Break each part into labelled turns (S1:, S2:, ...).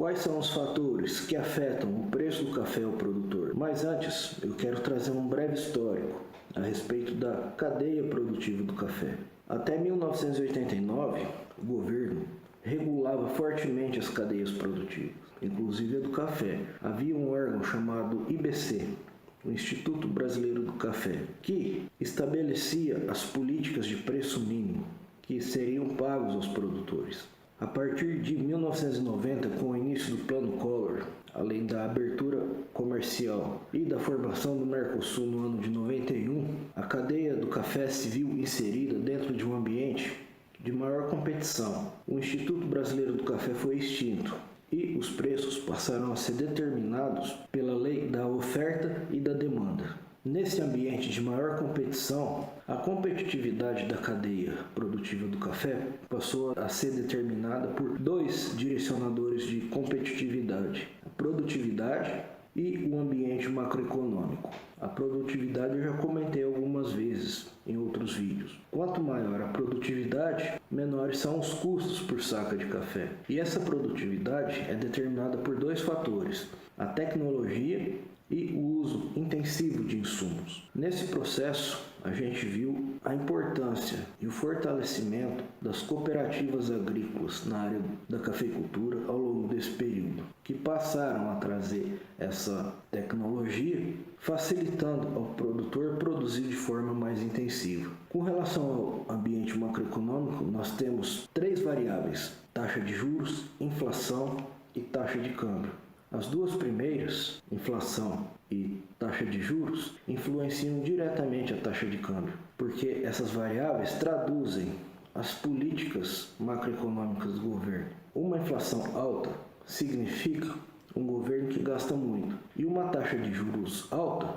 S1: Quais são os fatores que afetam o preço do café ao produtor? Mas antes, eu quero trazer um breve histórico a respeito da cadeia produtiva do café. Até 1989, o governo regulava fortemente as cadeias produtivas, inclusive a do café. Havia um órgão chamado IBC, o Instituto Brasileiro do Café, que estabelecia as políticas de preço mínimo que seriam pagos aos produtores. A partir de 1990, com o início do Plano Collor, além da abertura comercial e da formação do Mercosul no ano de 91, a cadeia do café se viu inserida dentro de um ambiente de maior competição. O Instituto Brasileiro do Café foi extinto e os preços passaram a ser determinados pela lei da oferta e da demanda. Nesse ambiente de maior competição, a competitividade da cadeia produtiva do café passou a ser determinada por dois direcionadores de competitividade: a produtividade e o ambiente macroeconômico. A produtividade eu já comentei algumas vezes em outros vídeos. Quanto maior a produtividade, menores são os custos por saca de café. E essa produtividade é determinada por dois fatores: a tecnologia e o uso intensivo de insumos. Nesse processo, a gente viu a importância e o fortalecimento das cooperativas agrícolas na área da cafeicultura ao longo desse período, que passaram a trazer essa tecnologia, facilitando ao produtor produzir de forma mais intensiva. Com relação ao ambiente macroeconômico, nós temos três variáveis: taxa de juros, inflação e taxa de câmbio. As duas primeiras, inflação e taxa de juros, influenciam diretamente a taxa de câmbio, porque essas variáveis traduzem as políticas macroeconômicas do governo. Uma inflação alta significa um governo que gasta muito, e uma taxa de juros alta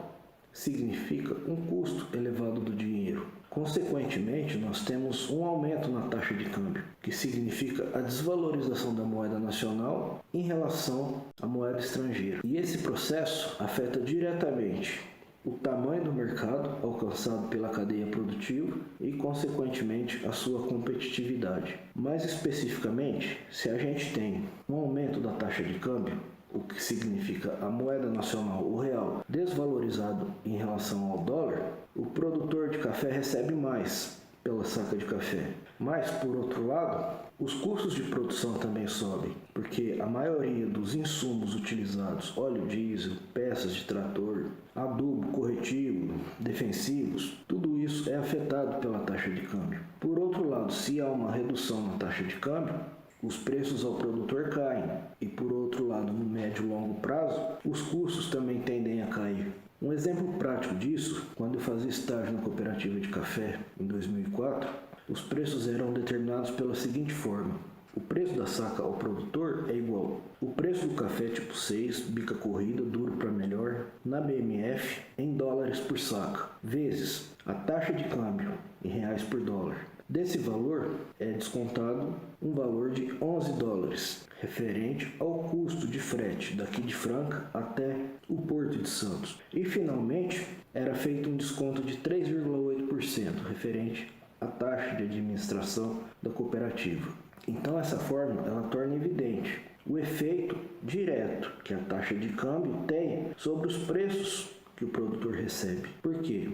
S1: significa um custo elevado do dinheiro. Consequentemente, nós temos um aumento na taxa de câmbio, que significa a desvalorização da moeda nacional em relação à moeda estrangeira. E esse processo afeta diretamente o tamanho do mercado alcançado pela cadeia produtiva e, consequentemente, a sua competitividade. Mais especificamente, se a gente tem um aumento da taxa de câmbio, o que significa a moeda nacional, o real, desvalorizado em relação ao dólar, o produtor de café recebe mais pela saca de café. Mas, por outro lado, os custos de produção também sobem, porque a maioria dos insumos utilizados, óleo diesel, peças de trator, adubo, corretivo, defensivos, tudo isso é afetado pela taxa de câmbio. Por outro lado, se há uma redução na taxa de câmbio, os preços ao produtor caem e, por outro lado, no médio e longo prazo, os custos também tendem a cair. Um exemplo prático disso, quando eu fazia estágio na cooperativa de café em 2004, os preços eram determinados pela seguinte forma: o preço da saca ao produtor é igual o preço do café tipo 6, bica corrida, duro para melhor, na BMF, em dólares por saca, vezes a taxa de câmbio em reais por dólar. Desse valor é descontado um valor de 11 dólares, referente ao custo de frete daqui de Franca até o Porto de Santos. E finalmente era feito um desconto de 3,8%, referente à taxa de administração da cooperativa. Então essa forma ela torna evidente o efeito direto que a taxa de câmbio tem sobre os preços que o produtor recebe. Por quê?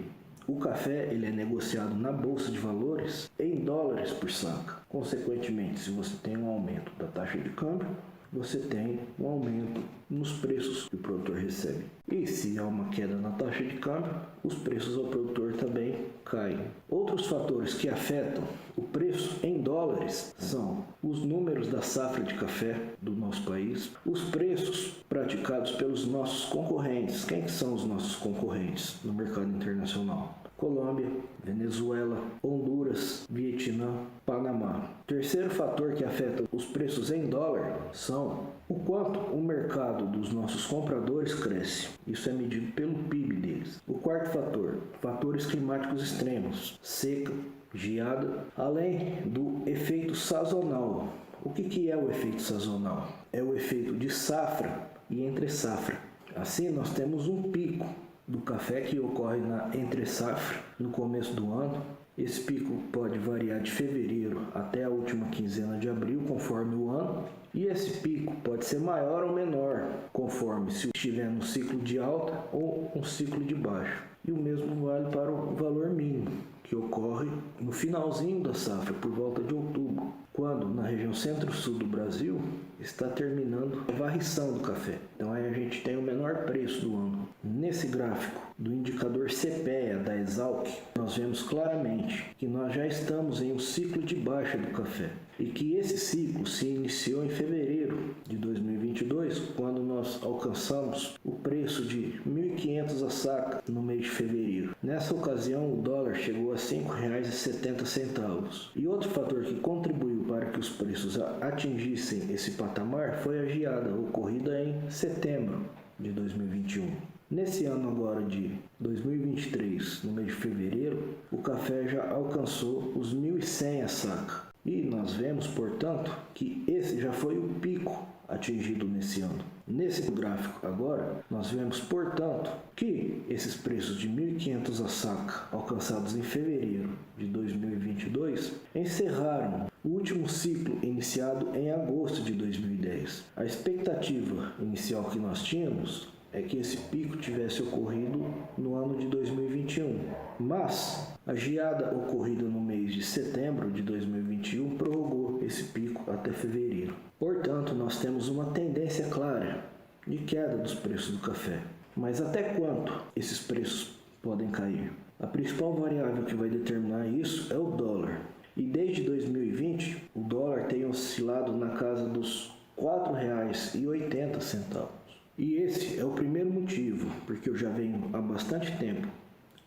S1: O café ele é negociado na Bolsa de Valores em dólares por saca. Consequentemente, se você tem um aumento da taxa de câmbio, você tem um aumento nos preços que o produtor recebe. E se há uma queda na taxa de câmbio, os preços ao produtor também caem. Outros fatores que afetam o preço em dólares são os números da safra de café do nosso país, os preços praticados pelos nossos concorrentes. Quem que são os nossos concorrentes no mercado internacional? Colômbia, Venezuela, Honduras, Vietnã, Panamá. Terceiro fator que afeta os preços em dólar são o quanto o mercado dos nossos compradores cresce. Isso é medido pelo PIB deles. O quarto fator, fatores climáticos extremos, seca, geada, além do efeito sazonal. O que é o efeito sazonal? É o efeito de safra e entre safra. Assim, nós temos um pico do café que ocorre na entre-safra no começo do ano. Esse pico pode variar de fevereiro até a última quinzena de abril, conforme o ano, e esse pico pode ser maior ou menor, conforme se estiver no ciclo de alta ou um ciclo de baixa. E o mesmo vale para o valor mínimo, que ocorre no finalzinho da safra, por volta de outubro, quando na região centro-sul do Brasil está terminando a varrição do café. Então aí a gente tem o menor preço do ano. Nesse gráfico do indicador CPEA da Exalc, nós vemos claramente que nós já estamos em um ciclo de baixa do café e que esse ciclo se iniciou em fevereiro de 2022, quando nós alcançamos o preço de 1.500 a saca no mês de fevereiro. Nessa ocasião, o dólar chegou a R$ 5,70. E outro fator que contribuiu para que os preços atingissem esse patamar foi a geada ocorrida em setembro de 2021. Nesse ano agora de 2023, no mês de fevereiro, o café já alcançou os 1.100 a saca. E nós vemos, portanto, que esse já foi o pico atingido nesse ano. Nesse gráfico agora, nós vemos, portanto, que esses preços de 1.500 a saca alcançados em fevereiro de 2022 encerraram o último ciclo iniciado em agosto de 2010. A expectativa inicial que nós tínhamos é que esse pico tivesse ocorrido no ano de 2021, mas a geada ocorrida no mês de setembro de 2021 prorrogou esse pico até fevereiro. Portanto, nós temos uma tendência clara de queda dos preços do café. Mas até quanto esses preços podem cair? A principal variável que vai determinar isso é o dólar. E desde 2020, o dólar tem oscilado na casa dos R$ 4,80. E esse é o primeiro motivo, porque eu já venho há bastante tempo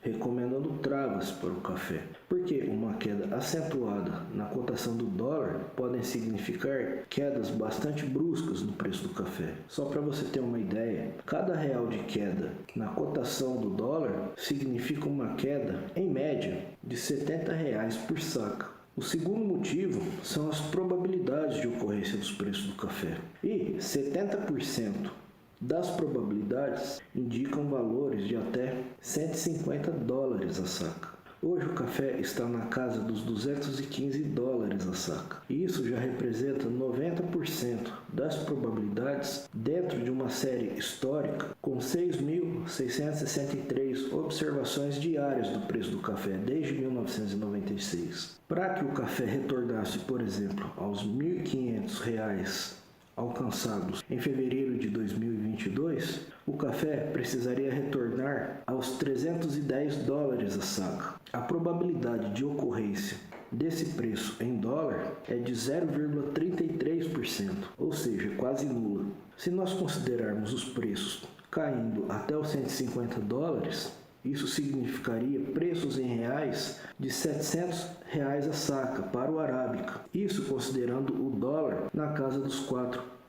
S1: recomendando travas para o café. Porque uma queda acentuada na cotação do dólar podem significar quedas bastante bruscas no preço do café. Só para você ter uma ideia, cada real de queda na cotação do dólar significa uma queda, em média, de R$ 70 por saca. O segundo motivo são as probabilidades de ocorrência dos preços do café. E 70% das probabilidades indicam valores de até $150 a saca. Hoje o café está na casa dos $215 a saca. E isso já representa 90% das probabilidades dentro de uma série histórica com 6.663 observações diárias do preço do café desde 1996. Para que o café retornasse, por exemplo, aos R$ 1.500 alcançados em fevereiro de 2022, o café precisaria retornar aos $310 a saca. A probabilidade de ocorrência desse preço em dólar é de 0,33%, ou seja, quase nula. Se nós considerarmos os preços caindo até os $150, isso significaria preços em reais de R$ 700 a saca para o arábica. Isso considerando o dólar na casa dos R$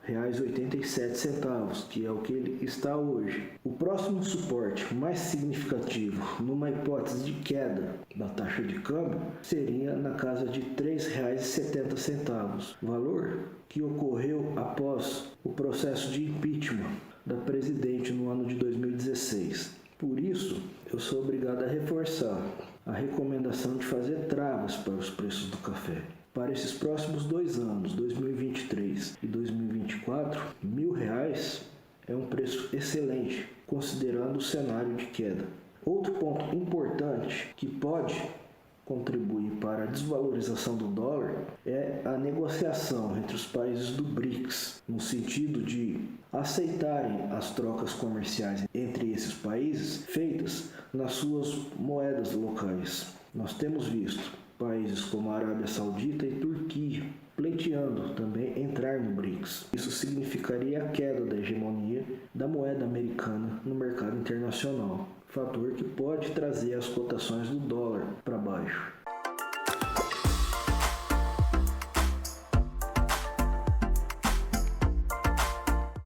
S1: 4,87, que é o que ele está hoje. O próximo suporte mais significativo numa hipótese de queda da taxa de câmbio seria na casa de R$ 3,70, valor que ocorreu após o processo de impeachment da presidente no ano de 2016. Por isso, eu sou obrigado a reforçar a recomendação de fazer travas para os preços do café. Para esses próximos 2 anos, 2023 e 2024, R$ 1.000 é um preço excelente, considerando o cenário de queda. Outro ponto importante que pode contribuir para a desvalorização do dólar é a negociação entre os países do BRICS, no sentido de aceitarem as trocas comerciais entre esses países feitas nas suas moedas locais. Nós temos visto países como a Arábia Saudita e Turquia pleiteando também entrar no BRICS. Isso significaria a queda da hegemonia da moeda americana no mercado internacional, fator que pode trazer as cotações do dólar para baixo.